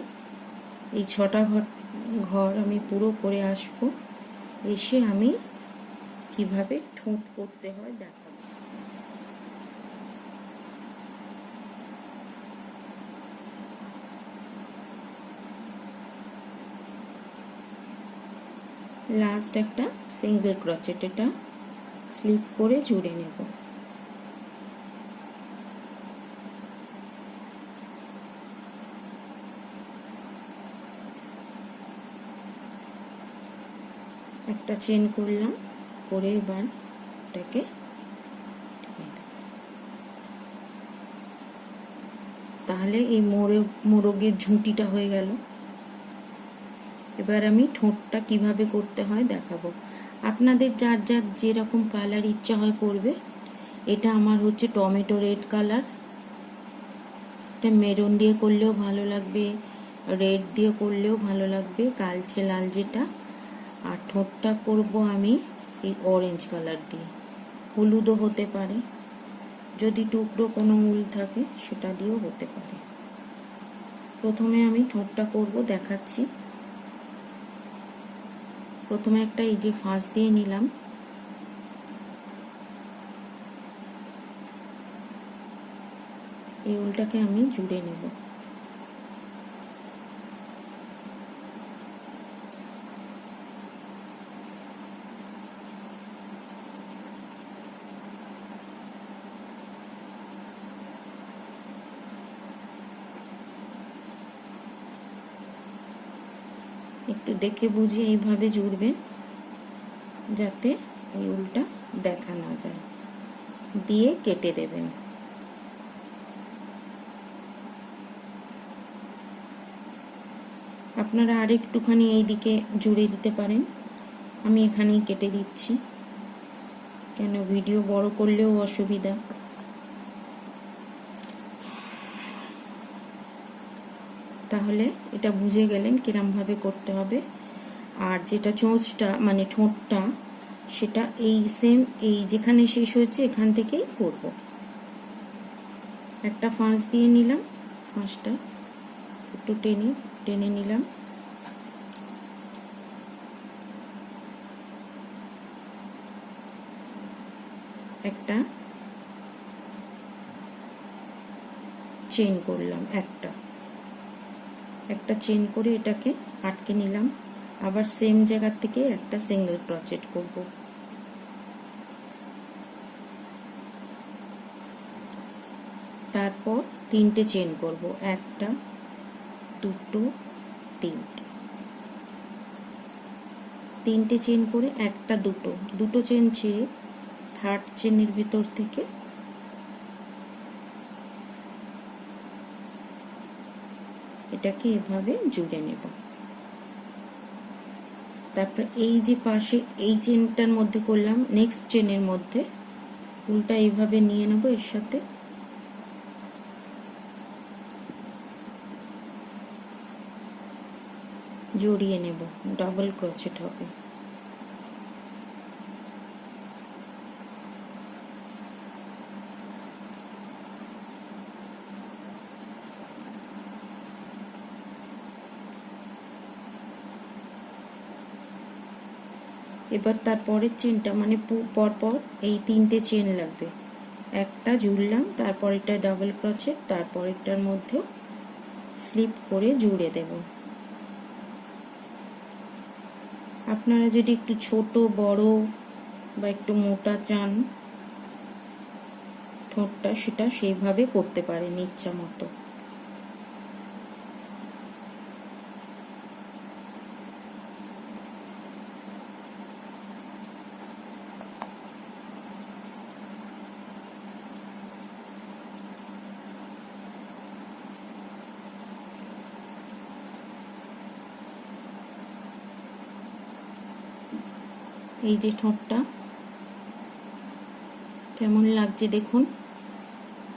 এই 6টা ঘর আমি পুরো করে আসব। এসে আমি কিভাবে ঠোঁট করতে হয় দেখাবো। লাস্ট একটা সিঙ্গেল ক্রোচেট, এটা স্লিপ করে জুড়ে নেব। একটা চেন করলাম, করে এবার এটাকে তাহলে এই মোরগের ঝুঁটিটা হয়ে গেল। এবার আমি ঠোঁটটা কিভাবে করতে হয় দেখাবো। আপনাদের যার যার যেরকম কালার ইচ্ছা হয় করবে। এটা আমার হচ্ছে টমেটো রেড কালার, এটা মেরুন দিয়ে করলেও ভালো লাগবে, রেড দিয়ে করলেও ভালো লাগবে, কালচে লাল যেটা। আর ঠোঁটটা করব আমি এই অরেঞ্জ কালার দিয়ে, হলুদও হতে পারে, যদি টুকরো কোনো উল থাকে সেটা দিয়েও হতে পারে। প্রথমে আমি ঠোঁটটা করব, দেখাচ্ছি। প্রথমে একটা এই যে ফাঁস দিয়ে নিলাম, এই উলটাকে আমি জুড়ে নেব। একটু দেখে বুঝে এইভাবে জুড়বেন যাতে এই উলটা দেখা না যায়, দিয়ে কেটে দেবেন। আপনারা আরেকটুখানি এই দিকে জুড়ে দিতে পারেন, আমি এখানেই কেটে দিচ্ছি, কেন ভিডিও বড় করলেও অসুবিধা। তাহলে এটা বুঝে গেলেন কিরমভাবে করতে হবে। আর যেটা চোঁচটা মানে ঠোঁটটা, সেটা এই সেম এই যেখানে শেষ হয়েছে এখান থেকেই করব। একটা ফাঁস দিয়ে নিলাম, ফাঁসটা একটু টেনে নিলাম, একটা চেন করলাম, একটা চেন করে এটাকে আটকে নিলাম। আবার সেম জায়গা থেকে একটা সিঙ্গেল ক্রোচেট করব। তারপর তিনটে চেন করব, একটা দুটো তিনটে, তিনটে চেন করে একটা দুটো চেন ছেড়ে থার্ড চেনের ভিতর থেকে এটাকে এভাবে জুড়ে নেব। তারপর এই যে পাশে এই চেনটার মধ্যে করলাম, নেক্সট চেনের মধ্যে উল্টা এইভাবে নিয়ে নেব, এর সাথে জড়িয়ে নেব, ডাবল ক্রোচেট হবে। এবার তার পরের চেনটা মানে পরপর এই তিনটে চেন লাগবে, একটা জুড়লাম, তারপর এটা ডাবল ক্রোচেট, তারপর এটার মধ্যেও স্লিপ করে জুড়ে দেব। আপনারা যদি একটু ছোট বড় বা একটু মোটা চান ঠোঁটটা, সেটা সেইভাবে করতে পারেন ইচ্ছা মতো। এই যে ঠোঁটটা কেমন লাগছে দেখুন।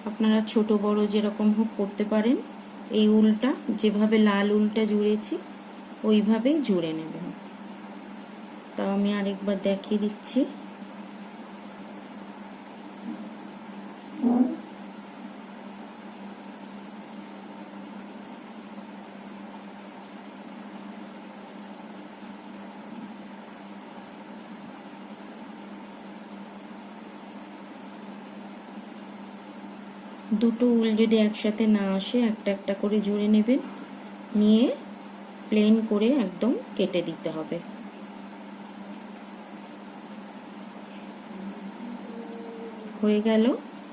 আপনারা ছোট বড় যেরকম হোক করতে পারেন। এই উলটা যেভাবে লাল উলটা জুড়েছি ওইভাবেই জুড়ে নেবেন। তাও আমি আরেকবার দেখিয়ে দিচ্ছি। দুটো উল যদি একসাথে না আসে একটা একটা করে জুড়ে নেবেন, নিয়ে প্লেন করে একদম কেটে দিতে হবে। হয়ে গেল,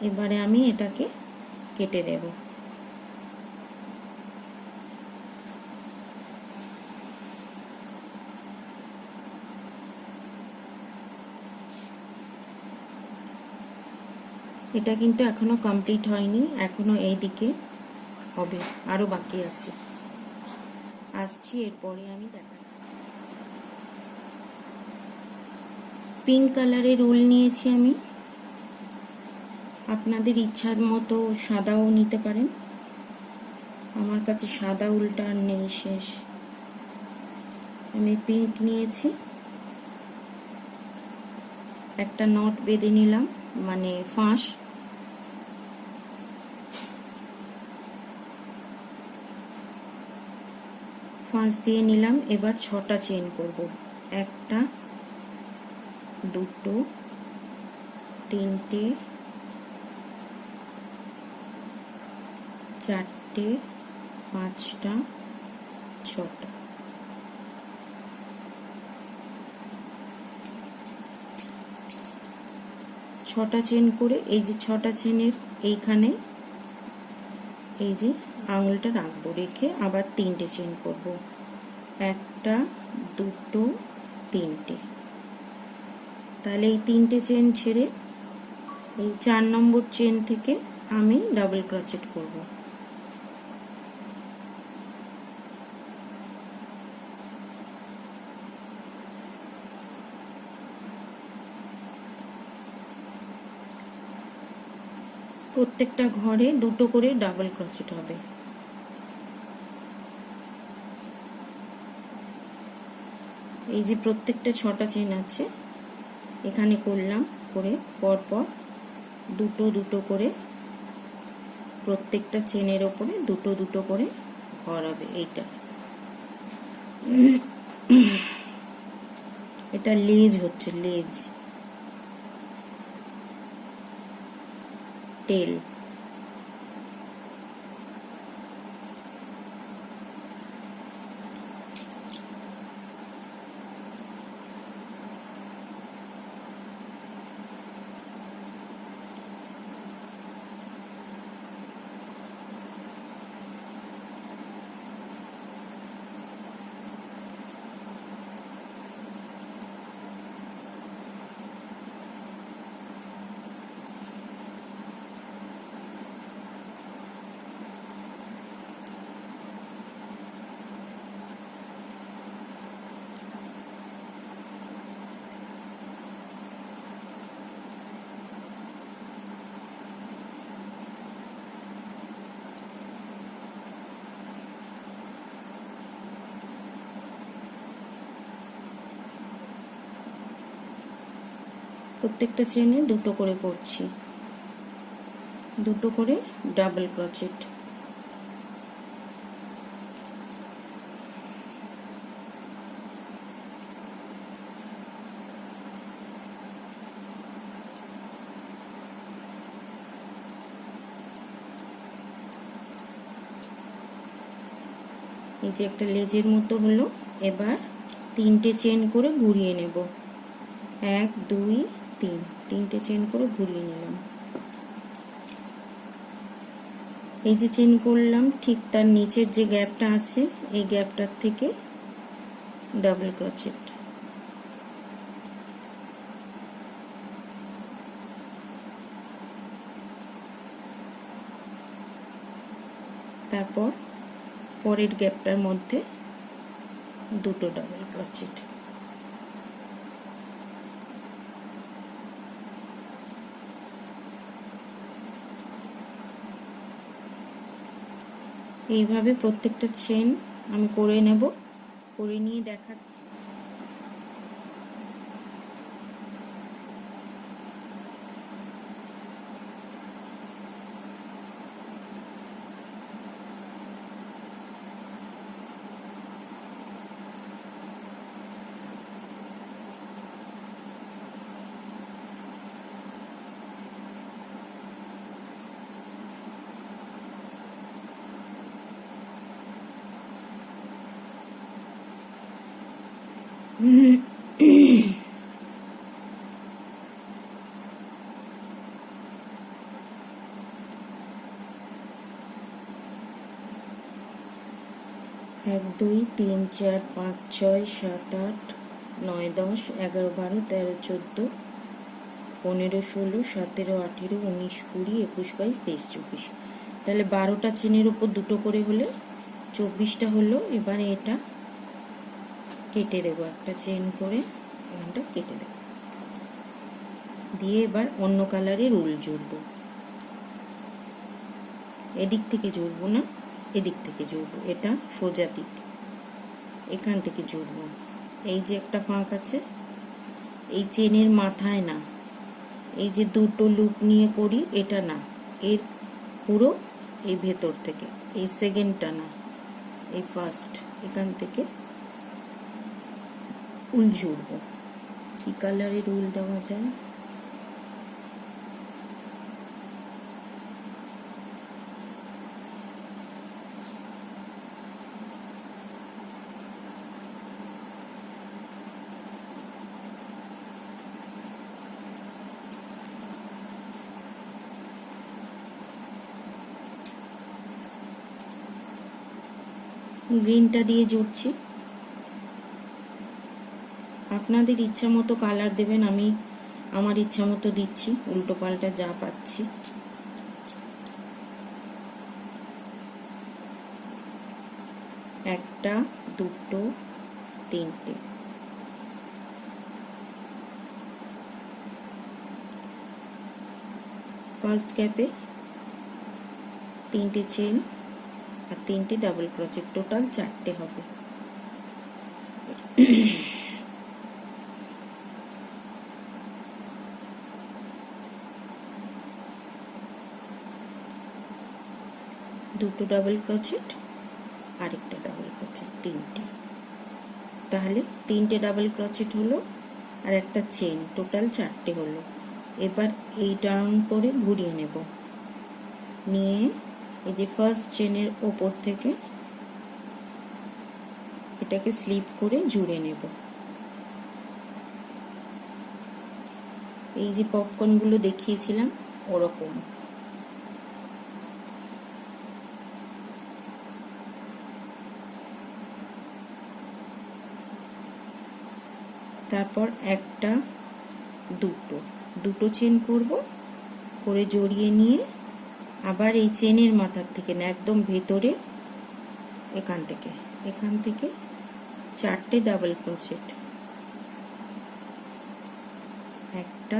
এবারে আমি এটাকে কেটে দেব। এটা কিন্তু এখনো কমপ্লিট হয়নি, এখনো এই দিকে হবে, আরো বাকি আছে, আসছি এরপরে আমি দেখাচ্ছি। পিঙ্ক কালারের উল নিয়েছি আমি, আপনাদের ইচ্ছার মতো সাদাও নিতে পারেন। আমার কাছে সাদা উলটা আর নেই, শেষ। আমি পিঙ্ক নিয়েছি, একটা নট বেঁধে নিলাম, মানে ফাঁস। ফাঁস দিয়ে নিলাম। এবার 6টা চেন করব, একটা দুটো তিনটে চারটে পাঁচটা ছটা। ছটা চেন করে এই যে 6টা চেনের এইখানে এই যে আঙুলটা রাখবো, রেখে আবার 3টে চেন করব, একটা দুটো তিনটে। তাহলে এই 3টে চেন ছেড়ে এই 4 নম্বর চেন থেকে আমি ডাবল ক্রোচেট করব। প্রত্যেকটা ঘরে দুটো করে ডাবল ক্রোচেট হবে। এই যে প্রত্যেকটা 6টা চেন আছে, এখানে করলাম, করে পরপর দুটো দুটো করে প্রত্যেকটা চেনের ওপরে দুটো দুটো করে ঘর হবে। এইটা এটা লেজ হচ্ছে, লেজ, টেল। প্রত্যেকটা চেনে দুটো করে করছি, দুটো করে ডাবল ক্রোচেট। এই যে একটা লেজের মতো হলো। এবার তিনটে চেন করে ঘুরিয়ে নেব, 1 2 3, তিনটে চেন করে ঘুরিয়ে নিলাম। এই যে চেন করলাম ঠিক তার নিচের যে গ্যাপটা আছে এই গ্যাপটার থেকে ডাবল ক্রোচেট। তারপর পরের গ্যাপটার মধ্যে দুটো ডাবল ক্রোচেট। এইভাবে প্রত্যেকটা চেন আমি করে নেব, করে নিয়ে দেখাচ্ছি। এক দুই তিন চার পাঁচ ছয় সাত আট নয় 10 11 12 13 14 15 16 17 18 19 20 21 22 23 24। তাহলে 12টা চেনের উপর দুটো করে হলে 24টা হলো। এবারে এটা কেটে দেবো, একটা চেন করে এখানটা কেটে দেবো, দিয়ে এবার অন্য কালারের উল জুড়বো। এদিক থেকে জুড়বো না, এদিক থেকে জুড়বো, এটা সোজা দিক, এখান থেকে জুড়বো। এই যে একটা ফাঁক আছে এই চেনের মাথায় না, এই যে দুটো লুপ নিয়ে করি এটা না, এর পুরো এই ভেতর থেকে, এই সেকেন্ডটা না, এই ফার্স্ট, এখান থেকে উল জুড়বো। কি কালারের উল দেওয়া যায়? গ্রিনটা দিয়ে জুড়ছি। আপনাদের ইচ্ছা মতো কালার দেবেন, আমি আমার ইচ্ছা মতো দিচ্ছি, উল্টো পাল্টা যা পাচ্ছি। একটা দুটো তিনটে, ফার্স্ট গ্যাপে তিনটে চেন আর তিনটে ডাবল ক্রোচেট, টোটাল 4টে হবে। দুটো ডাবল ক্রোচেট, আরেকটা ডাবল ক্রোচেট, তিনটে। তাহলে তিনটে ডাবল ক্রোচেট হলো আর একটা চেন, টোটাল 4টে হলো। এবার এই টার্ন করে ঘুরিয়ে নেব, নিয়ে এই যে ফার্স্ট চেনের ওপর থেকে এটাকে স্লিপ করে জুড়ে নেব। এই যে পপকর্নগুলো দেখিয়েছিলাম ওরকম। তারপর একটা দুটো চেন করব, করে জড়িয়ে নিয়ে আবার এই চেনের মাথার থেকে না, একদম ভেতরে এখান থেকে 4টে ডাবল ক্রোচেট, একটা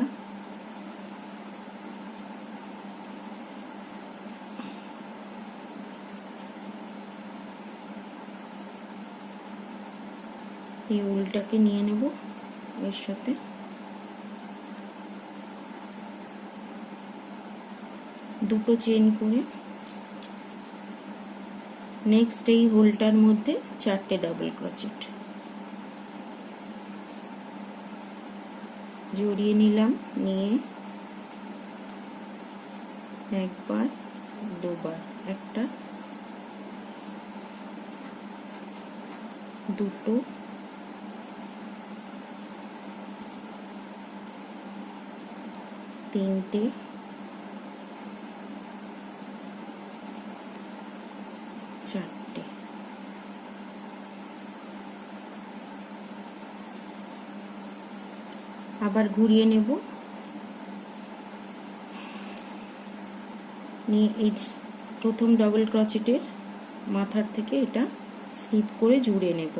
এই উলটাকে নিয়ে নেব এর সাথে, দুটো চেন করে নেক্সট এই হোলটার মধ্যে 4টে ডাবল ক্রোচেট জড়িয়ে নিলাম, নিয়ে একবার দুবার, একটা দুটো তিনটে চারটে, আবার ঘুরিয়ে নেব, নিয়ে এই প্রথম ডাবল ক্রোচেটের মাথার থেকে এটা স্লিপ করে জুড়ে নেব,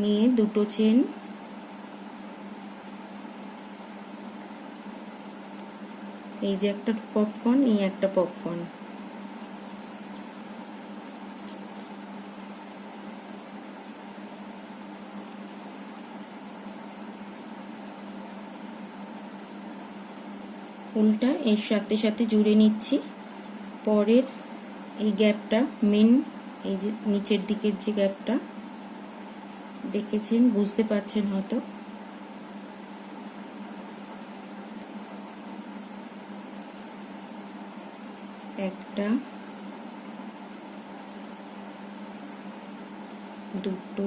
নিয়ে দুটো চেন, এই যে একটা পপকর্ন, এই একটা পপকর্ন, উল্টা এর সাথে সাথে জুড়ে নিচ্ছি। পরের এই গ্যাপটা মেন, এই যে নিচের দিকের যে গ্যাপটা দেখেছেন, বুঝতে পারছেন হয়তো, একটা দুটো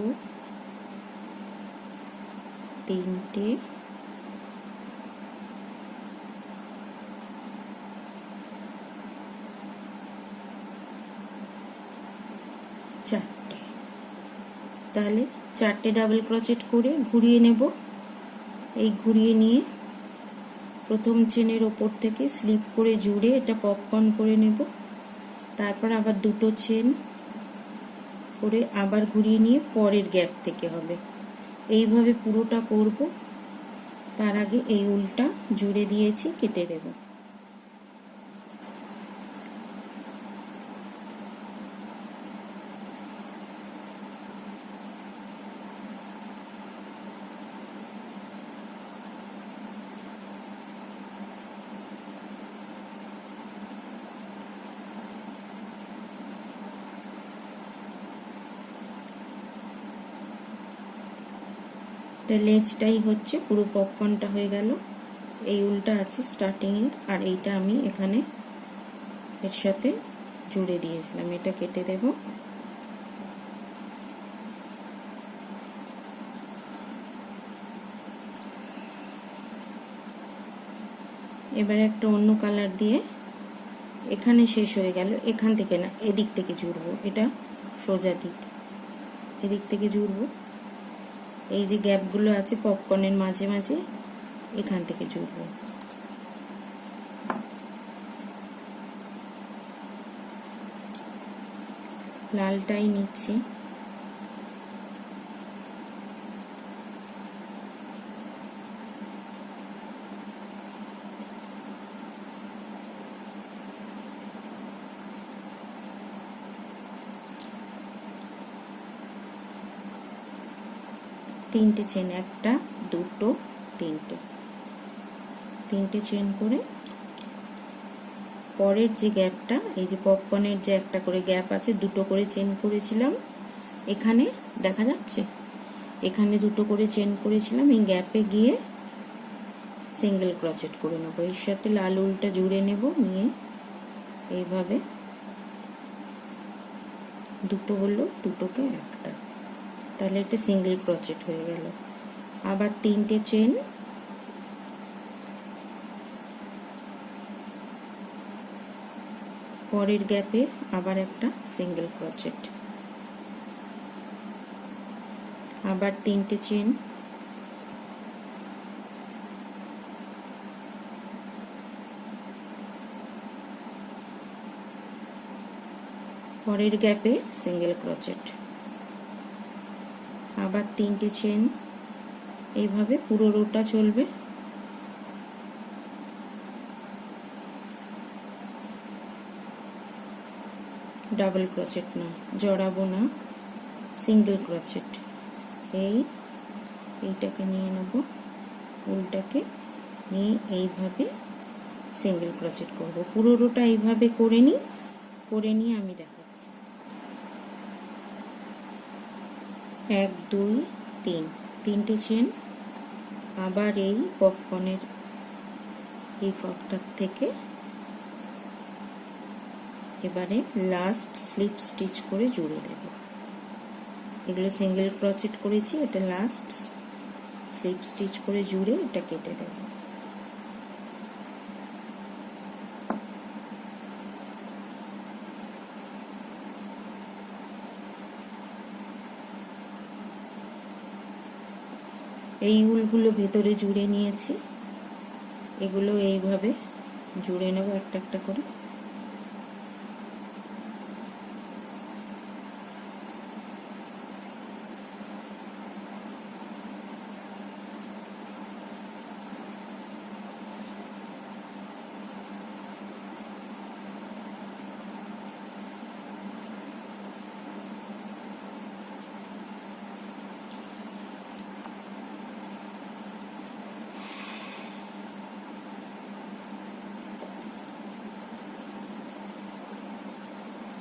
তিনটে চারটে, তাহলে 4টে ডাবল ক্রোচেট করে ঘুরিয়ে নেব। এই ঘুরিয়ে নিয়ে প্রথম চেনের ওপর থেকে স্লিপ করে জুড়ে এটা পপকর্ন করে নেব, তারপর আবার দুটো চেন করে আবার ঘুরিয়ে নিয়ে পরের গ্যাপ থেকে হবে। এইভাবে পুরোটা করব। তার আগে এই উলটা জুড়ে দিয়েছি, কেটে দেব। লেজটাই হচ্ছে পুরো পপকর্নটা হয়ে গেল। এই উলটা আছে স্টার্টিং এর, আর এইটা আমি এখানে এর সাথে জুড়ে দিয়েছিলাম, এটা কেটে দেব। এবারে একটা অন্য কালার দিয়ে, এখানে শেষ হয়ে গেল, এখান থেকে না, এদিক থেকে জুড়বো, এটা সোজা দিক, এদিক থেকে জুড়বো। এই যে গ্যাপগুলো আছে পপকর্নের মাঝে মাঝে, এখান থেকে জুড়বো। লালটাই নিচ্ছি, তিনটে চেন, একটা দুটো তিনটে, তিনটে চেন করে পরের যে গ্যাপটা, এই যে পপকর্নের যে একটা করে গ্যাপ আছে, দুটো করে চেন করেছিলাম, এখানে দেখা যাচ্ছে, এখানে দুটো করে চেন করেছিলাম, এই গ্যাপে গিয়ে সিঙ্গেল ক্রোচেট করে নেবো। এর সাথে লাল উলটা জুড়ে নেব, নিয়ে এইভাবে দুটো হলো, দুটোকে একটা, তাহলে এটা সিঙ্গেল ক্রোচেট হয়ে গেল। আবার তিনটে চেন, পরের গ্যাপে আবার একটা সিঙ্গেল ক্রোচেট, আবার তিনটে চেন, পরের গ্যাপে সিঙ্গেল ক্রোচেট, আবার তিনটে চেন, এইভাবে পুরো রোটা চলবে। ডাবল ক্রোচেট না, জড়াবো না, সিঙ্গেল ক্রোচেট। এইটাকে নিয়ে নেব, উলটাকে নিয়ে এইভাবে সিঙ্গেল ক্রোচেট করব। পুরোটা এইভাবে করে নিয়ে আমি দেখাচ্ছি। 1 2 3 তিনটে চেন, আবার এই পপকর্নের এই ফাঁকটার থেকে এবারে লাস্ট স্লিপ স্টিচ করে জুড়ে দেব। এগুলো সিঙ্গেল ক্রোচেট করেছি, এটা লাস্ট স্লিপ স্টিচ করে জুড়ে এটা কেটে দেব। এই উলগুলো ভেতরে জুড়ে নিয়েছি, এগুলো এইভাবে জুড়ে নেব একটা একটা করে।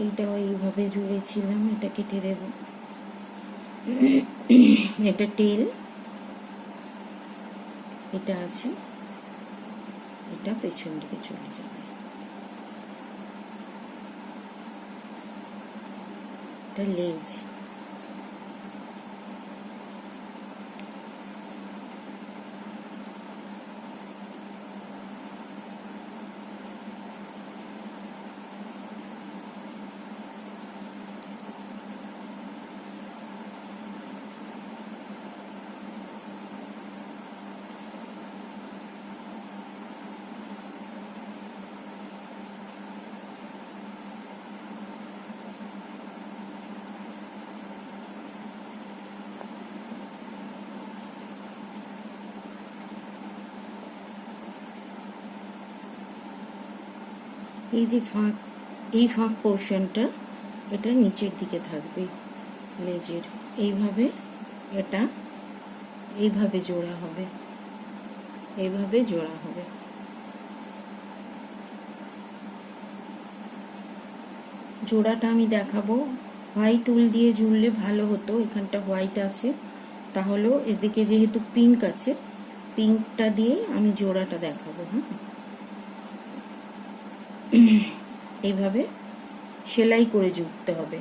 এইটাও এইভাবে জুড়েছিলাম, এটা কেটে দেব। এটা টেল, এটা আছে, এটা পেছন দিকে চলে যাবে। এটা লেজ, এই যে ফাঁক, এই ফাঁক পোর্শনটা এটা নিচের দিকে থাকবে লেজের, এইভাবে এটা এইভাবে জোড়া হবে, এইভাবে জোড়া হবে। জোড়াটা আমি দেখাবো। হোয়াইট উল দিয়ে জুড়লে ভালো হতো, এখানটা হোয়াইট আছে, তাহলেও এদিকে যেহেতু পিঙ্ক আছে, পিঙ্কটা দিয়ে আমি জোড়াটা দেখাবো। হ্যাঁ, এইভাবে সেলাই করে জুড়তে হবে,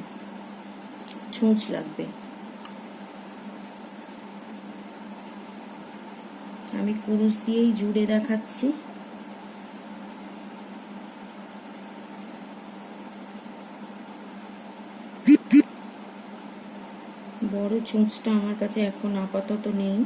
ছুঁচ লাগবে। আমি কুরুশ দিয়েই জুড়ে দেখাচ্ছি। বড় ছুঁচটা আমার কাছে এখন আপাতত নেই।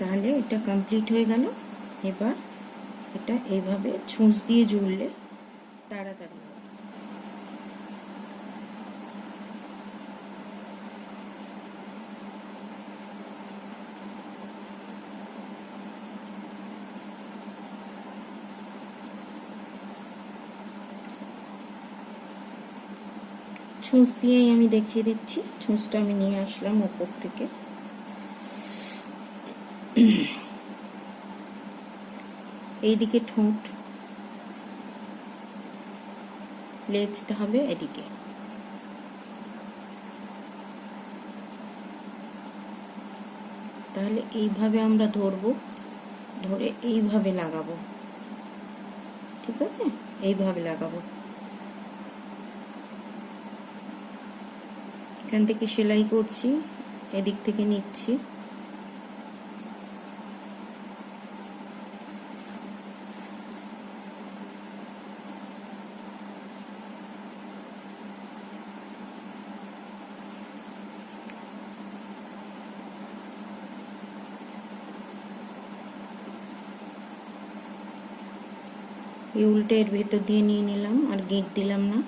তাহলে এটা কমপ্লিট হয়ে গেল। এবার এটা এইভাবে ছুঁচ দিয়ে জুড়লে তাড়াতাড়ি হবে। ছুঁচ দিয়েই আমি দেখিয়ে দিচ্ছি। ছুঁচটা আমি নিয়ে আসলাম উপর থেকে। এইদিকে ঠোঁট, লেজটা হবে এদিকে। তাহলে এইভাবে আমরা ধরবো, ধরে এইভাবে লাগাবো। ঠিক আছে, এইভাবে লাগাবো। এখান থেকে সেলাই করছি, এদিক থেকে নিচ্ছি। এই উল্টে এর ভেতর দিয়ে নিয়ে নিলাম, আর গিঁট দিলাম না।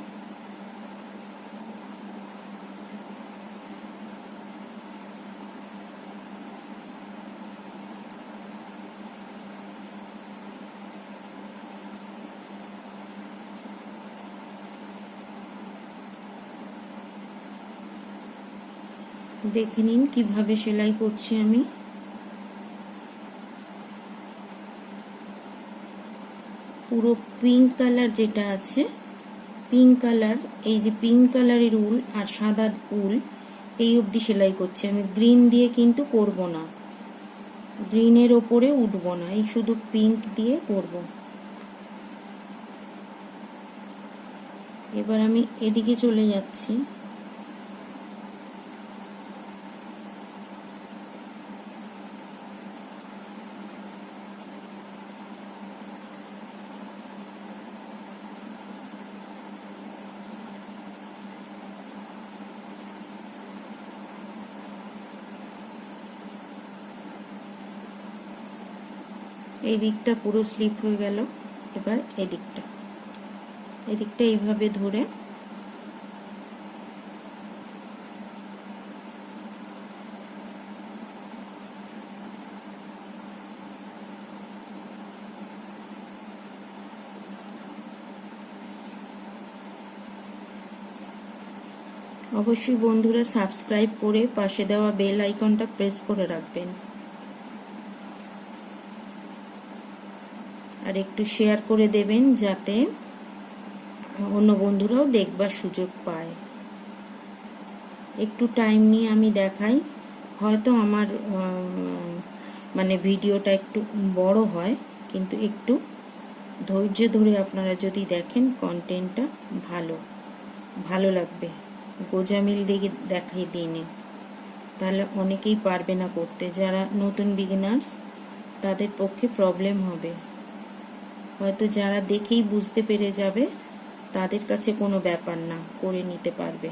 দেখে নিন কিভাবে সেলাই করছি আমি। পুরো পিঙ্ক কালার যেটা আছে, পিঙ্ক কালার, এই যে পিঙ্ক কালারের উল আর সাদা উল এই অবধি সেলাই করছি আমি। গ্রিন দিয়ে কিন্তু করব না, গ্রিনের ওপরে উঠবো না, এই শুধু পিঙ্ক দিয়ে করব। এবার আমি এদিকে চলে যাচ্ছি। এই দিকটা পুরো স্লিপ হয়ে গেল। এবার এদিকটা এইভাবে ধরে অবশ্যই বন্ধুরা সাবস্ক্রাইব করে পাশে দেওয়া বেল আইকনটা প্রেস করে রাখবেন, আর একটু শেয়ার করে দেবেন যাতে অন্য বন্ধুরাও দেখবার সুযোগ পায়। একটু টাইম নিয়ে আমি দেখাই, হয়তো আমার মানে ভিডিওটা একটু বড় হয়, কিন্তু একটু ধৈর্য ধরে আপনারা যদি দেখেন কন্টেন্টটা ভালো লাগবে। গোজামিল দিয়ে দেখাই দিনে, তাহলে অনেকেই পারবে না করতে। যারা নতুন বিগিনার্স তাদের পক্ষে প্রবলেম হবে, হয়তো যারা দেখেই বুঝতে পেরে যাবে তাদের কাছে কোনো ব্যাপার না, করে নিতে পারবে।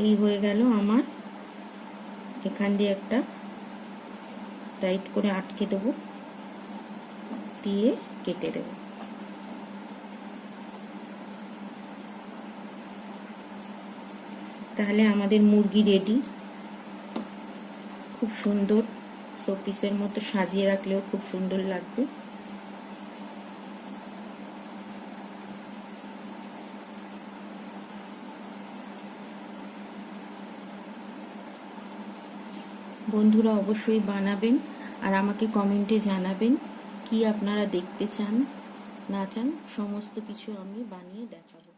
এই হয়ে গেল আমার। এখান দিয়ে একটা টাইট করে আটকে দেবো, দিয়ে কেটে দেব। তাহলে আমাদের মুরগি রেডি। খুব সুন্দর শোপিসের মতো সাজিয়ে রাখলেও খুব সুন্দর লাগবে। বন্ধুরা অবশ্যই বানাবেন, আর আমাকে কমেন্টে জানাবেন কি আপনারা দেখতে চান না চান, সমস্ত কিছু আমি বানিয়ে দেখাবো।